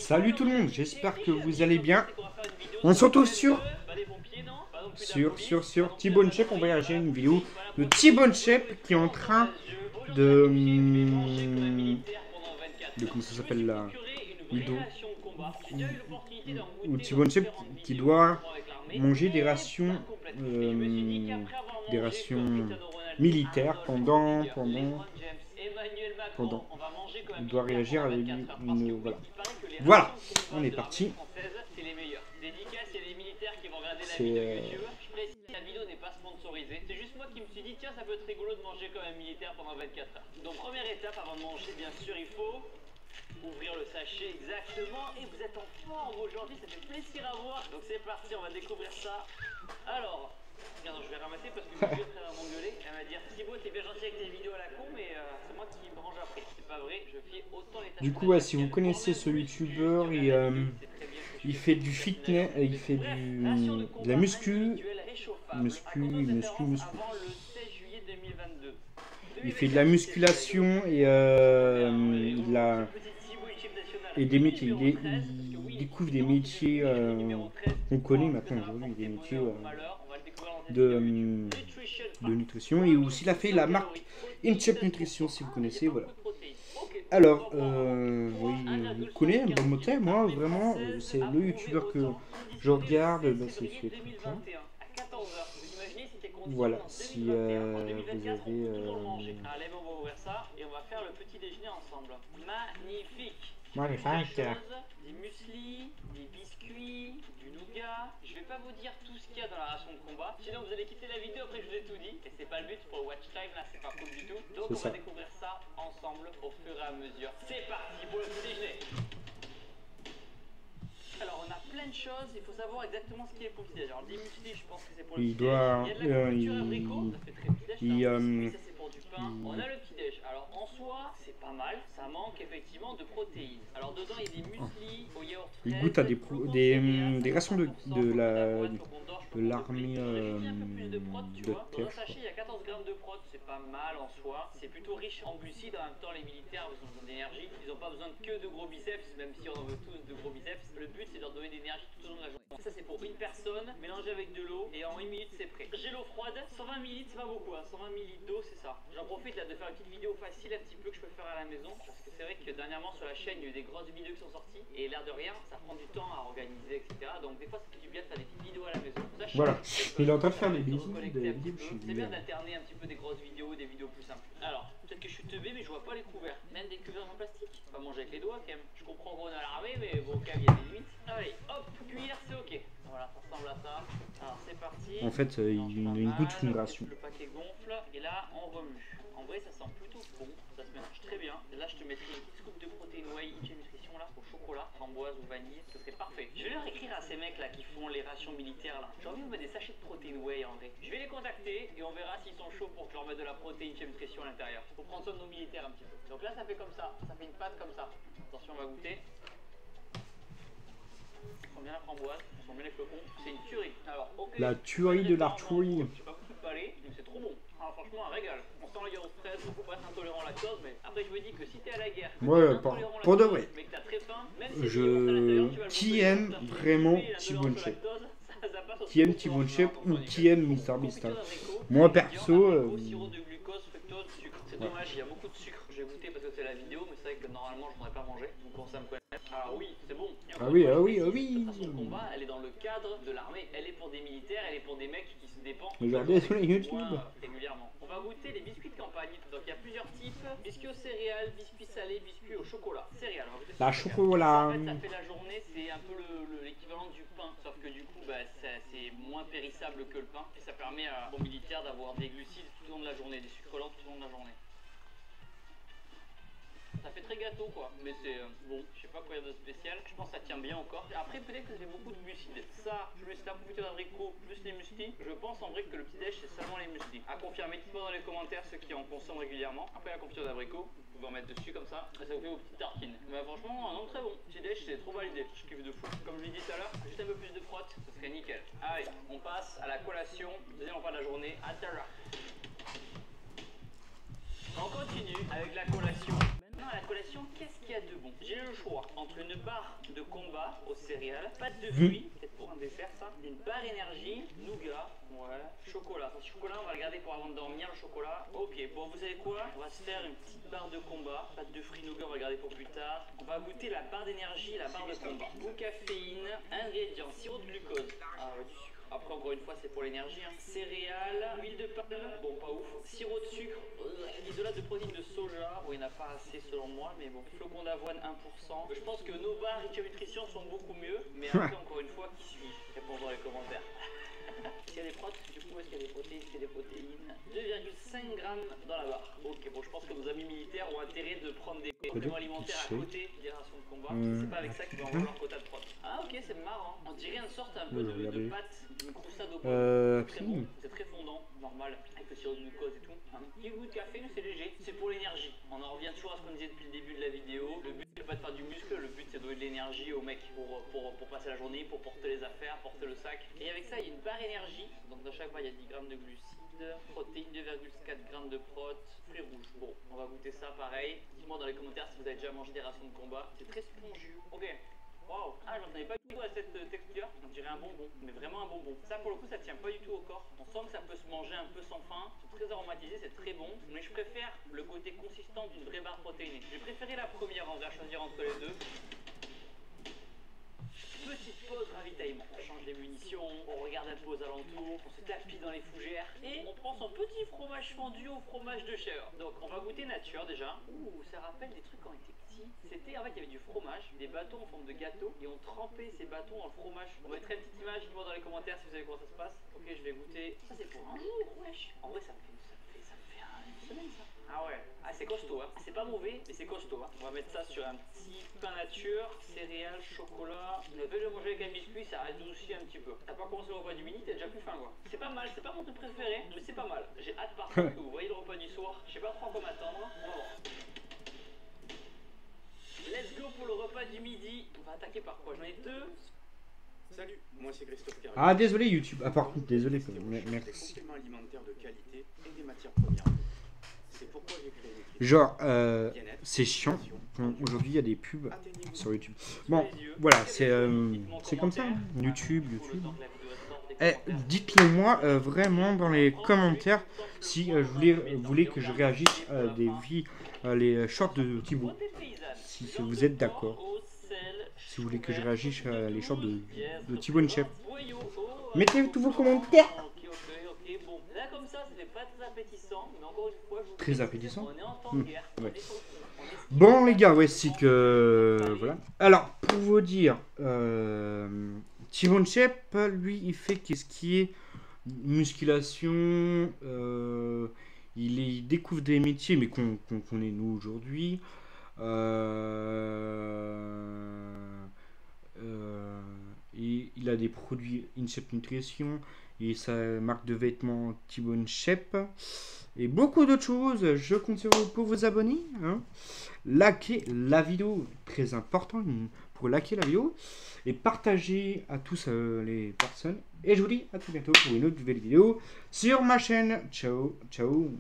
Salut tout le monde, j'espère que vous allez bien. On se retrouve sur T-Bone Shape. On va réagir à une vidéo de T-Bone Shape qui est en train de comment ça s'appelle là, ou T-Bone Shape qui doit manger des rations militaires pendant. Il doit réagir avec voilà. Voilà, on est parti. C'est la vidéo n'est pas sponsorisée, c'est juste moi qui me suis dit tiens ça peut être rigolo de manger comme un militaire pendant 24 heures. Donc première étape avant de manger bien sûr il faut ouvrir le sachet exactement et vous êtes en forme aujourd'hui, ça fait plaisir à voir. Donc c'est parti, on va découvrir ça. Alors, je vais ramasser parce que Juliette va m'engueuler. Elle va dire Thibaut t'es bien gentil avec tes vidéos à la con mais c'est moi qui me range après. C'est pas vrai, je fais autant les tâches. Du coup ouais, si vous connaissez ce youtubeur, il fait du fitness, il fait de la muscu. Il fait de la musculation et des métiers. Il découvre des métiers qu'on connaît maintenant aujourd'hui, des métiers de nutrition. Et aussi, il a fait la marque InShape Nutrition, si vous connaissez. Voilà. Alors, oui, il connaît un bon moteur. Moi, vraiment, c'est le youtubeur que je regarde. Ben, c'est celui là. Voilà, si vous avez. Allez, on va ouvrir ça et on va faire le petit déjeuner ensemble. Magnifique! Magnifique! Des muesli, des biscuits, du nougat. Je vais pas vous dire tout ce qu'il y a dans la ration de combat, sinon vous allez quitter la vidéo après je vous ai tout dit. Et c'est pas le but pour le watch time là, c'est pas cool du tout. Donc on va découvrir ça ensemble au fur et à mesure. C'est parti pour le petit déjeuner! Alors on a plein de choses, il faut savoir exactement ce qu'il est pour le petit déj. Alors des muesli, je pense que c'est pour le petit déj. Il y a de la confiture abricot, ça fait très petit déj. Ça c'est pour du pain. On a le petit déj. Alors en soi, c'est pas mal, ça manque effectivement de protéines. Alors dedans il y a des muesli au yaourt frais. Il goûte à des rations de l'armée de terre. Dans un sachet il y a 14 grammes de prot, c'est pas mal en soi. C'est plutôt riche en glucides, en même temps les militaires ils ont besoin d'énergie. Ils n'ont pas besoin que de gros biceps, même si on en veut tous de gros biceps. Le but c'est de leur donner de l'énergie tout au long de la journée. Ça c'est pour une personne, mélangé avec de l'eau et en 1 minute c'est prêt. J'ai l'eau froide, 120 ml c'est pas beaucoup, hein. 120 ml d'eau c'est ça. J'en profite là de faire une petite vidéo facile un petit peu que je peux faire à la maison. Parce que c'est vrai que dernièrement sur la chaîne il y a eu des grosses vidéos qui sont sorties. Et l'air de rien, ça prend du temps à organiser etc. Donc des fois ça fait du bien de faire des petites vidéos à la maison. Ça, voilà, il est en train de faire des bisous. C'est bien d'alterner un petit peu des grosses vidéos, des vidéos plus simples. Alors, peut-être que je suis teubé mais je vois pas les couverts. Même des couverts en plastique. Pas manger avec les doigts quand même. Je comprends qu'on est à l'armée mais bon quand même il y a des limites. Allez, hop, cuire c'est ok. Voilà, ça ressemble à ça. Alors c'est parti. En fait, il goûte une ration. Le paquet gonfle et là on remue. En vrai ça sent plutôt bon, ça se mélange très bien. Et là je te mettrai une petite scoop de protéines whey InShape Nutrition là, au chocolat, framboise ou vanille, ce serait parfait. Je vais leur écrire à ces mecs là qui font les rations militaires là. J'ai envie de mettre des sachets de protéines whey en vrai. Je vais les contacter et on verra s'ils sont chauds pour que je leur mette de la protéine InShape Nutrition à l'intérieur. Faut prendre soin de nos militaires un petit peu. Donc là ça fait comme ça fait une pâte comme ça. Attention on va goûter. On sent bien la framboise, on sent bien les flocons, c'est une tuerie. Alors, ok. La tuerie de l'artillerie. J'ai pas beaucoup de palais, mais c'est trop bon. Alors franchement, un régal. On sent le yaourt fraise, faut pas être intolérant à la lactose, mais après je me dis que si t'es à la guerre, ouais, pour de vrai. Mais que t'as très faim, même si qui aime vraiment T-Bone Shape, qui aime T-Bone Shape ou qui aime MrBeast. Moi perso, c'est dommage, il y a beaucoup de sucre. Je vais goûter parce que c'est la vidéo, mais c'est vrai que normalement je n'aurais pas mangé. Donc on ça me connaît. Ah oui, c'est bon. Ah oui. Cette façon de combat, elle est dans le cadre de l'armée. Elle est pour des militaires, elle est pour des mecs qui se dépendent regardez sur les YouTube régulièrement. On va goûter les biscuits de campagne. Donc il y a plusieurs types. Biscuits aux céréales, biscuits salés, biscuits au chocolat. Céréales. La chocolat. En fait, ça fait la journée, c'est un peu l'équivalent du pain. Sauf que du coup, c'est moins périssable que le pain. Et ça permet aux militaires d'avoir des glucides tout au long de la journée, des sucres lents tout au long de la journée. Ça fait très gâteau quoi, mais c'est bon, je sais pas quoi dire de spécial, je pense que ça tient bien encore. Après peut-être que j'ai beaucoup de glucides. Ça, je mets la confiture d'abricot plus les muesli. Je pense en vrai que le petit déj c'est seulement les muesli. À confirmer, dites-moi dans les commentaires ceux qui en consomment régulièrement. Après la confiture d'abricot, vous pouvez en mettre dessus comme ça, et ça vous fait vos petites tartines. Mais franchement, un nom très bon. Petit déj c'est trop validé, je kiffe de fou. Comme je l'ai dit tout à l'heure, juste un peu plus de prot, ça serait nickel. Allez, on passe à la collation, deuxième repas de la journée, à l'heure. On continue avec la collation. Maintenant à la collation, qu'est-ce qu'il y a de bon? J'ai le choix entre une barre de combat aux céréales, pâte de fruits, peut-être pour un dessert ça, une barre énergie, nougat, ouais, chocolat. Le chocolat, on va le garder pour avant de dormir, le chocolat. Ok, bon, vous savez quoi? On va se faire une petite barre de combat, pâte de fruits, nougat, on va le garder pour plus tard. On va goûter la barre d'énergie, la barre de combat. Goût caféine, ingrédients, sirop de glucose. Ah ouais, du sucre. Après, encore une fois, c'est pour l'énergie. Hein. Céréales, huile de palme, bon, pas ouf. Sirop de sucre, isolate de protéines de soja. Bon, il n'y en a pas assez selon moi, mais bon. Flocons d'avoine, 1%. Je pense que nos barres Riche Nutrition sont beaucoup mieux. Mais après, encore une fois, qui suis-je? Répondez dans les commentaires. Est-ce qu'il y a des protéines? Du coup, est-ce qu'il y a des protéines? Est-ce qu'il y a des protéines? 2,5 grammes dans la barre. Ok, bon, je pense que nos amis militaires ont intérêt de prendre des compléments alimentaires à côté des rations de combat. C'est pas avec ça qu'ils vont avoir leur quota de prot. Ah, ok, c'est marrant. On dirait une sorte un peu de pâte, une croussade au pommes. C'est très bon, c'est très fondant, normal, avec le sirop de glucose et tout. Un petit goût de café, mais c'est léger. C'est pour l'énergie. On en revient toujours à ce qu'on disait depuis le début de la vidéo. Le but, c'est pas de faire du muscle, le but, c'est de donner de l'énergie au mec pour passer la journée, pour porter les affaires, porter le sac. Et avec ça, il y a une barre énergie. Donc dans chaque barre, il y a 10 grammes de glucides, protéines, 2,4 grammes de prot, fruits rouges. Bon, on va goûter ça pareil. Dites-moi dans les commentaires si vous avez déjà mangé des rations de combat. C'est très spongieux. Ok. Waouh. Ah, je m'attendais pas du tout à cette texture. On dirait un bonbon, mais vraiment un bonbon. Ça, pour le coup, ça tient pas du tout au corps. On sent que ça peut se manger un peu sans faim. C'est très aromatisé, c'est très bon. Mais je préfère le côté consistant d'une vraie barre protéinée. J'ai préféré la première, on va choisir entre les deux. Petite pause ravitaillement. On change les munitions, on regarde un peu aux alentours, on se tapis dans les fougères et on prend son petit fromage fondu au fromage de chèvre. Donc on va goûter nature déjà. Ouh, ça rappelle des trucs quand on était petit. C'était en fait, il y avait du fromage, des bâtons en forme de gâteau et on trempait ces bâtons dans le fromage. On mettrait une petite image, dites-moi dans les commentaires si vous savez comment ça se passe. Ok, je vais goûter. Ça c'est pour un jour, wesh. En vrai, ça me fait une semaine ça. Ah ouais, ah c'est costaud, hein. C'est pas mauvais, mais c'est costaud. Hein. On va mettre ça sur un petit pain nature, céréales, chocolat. Le fait de le manger avec un biscuit, ça adoucit un petit peu. T'as pas commencé le repas du midi, t'as déjà plus faim quoi. C'est pas mal, c'est pas mon truc préféré, mais c'est pas mal. J'ai hâte par contre que vous voyez le repas du soir. Je sais pas trop à quoi m'attendre. On va voir. Let's go pour le repas du midi. On va attaquer par quoi? J'en ai deux. Salut, moi c'est Christophe Carré. Ah, désolé YouTube. Ah, par contre, désolé. Des Merci. compléments alimentaires de qualité et des matières premières. C'est pourquoi j'ai créé l'équipe. Genre, c'est chiant. Aujourd'hui, il y a des pubs sur YouTube. Bon, voilà, c'est comme ça. YouTube. Eh, dites-le moi vraiment dans les commentaires si vous voulez que je réagisse à les shorts de Thibaut. Si vous êtes d'accord. Si vous voulez que je réagisse à les shorts de Thibaut Chef. Mettez tous vos commentaires. Là comme ça, c'était pas très appétissant, mais encore une fois, Très appétissant. on est en temps de guerre. Ouais. Bon les gars, ouais, c'est que voilà. Alors pour vous dire, Thibaut Chef, lui, il fait qu'est-ce qui est musculation. Il découvre des métiers, mais qu'on connaît nous aujourd'hui. Et il a des produits Inchep Nutrition et sa marque de vêtements Thibaut Chef et beaucoup d'autres choses. Je compte sur vous pour vous abonner, hein. Likez la vidéo, très important pour liker la vidéo et partager à tous les personnes. Et je vous dis à très bientôt pour une autre nouvelle vidéo sur ma chaîne. Ciao, ciao.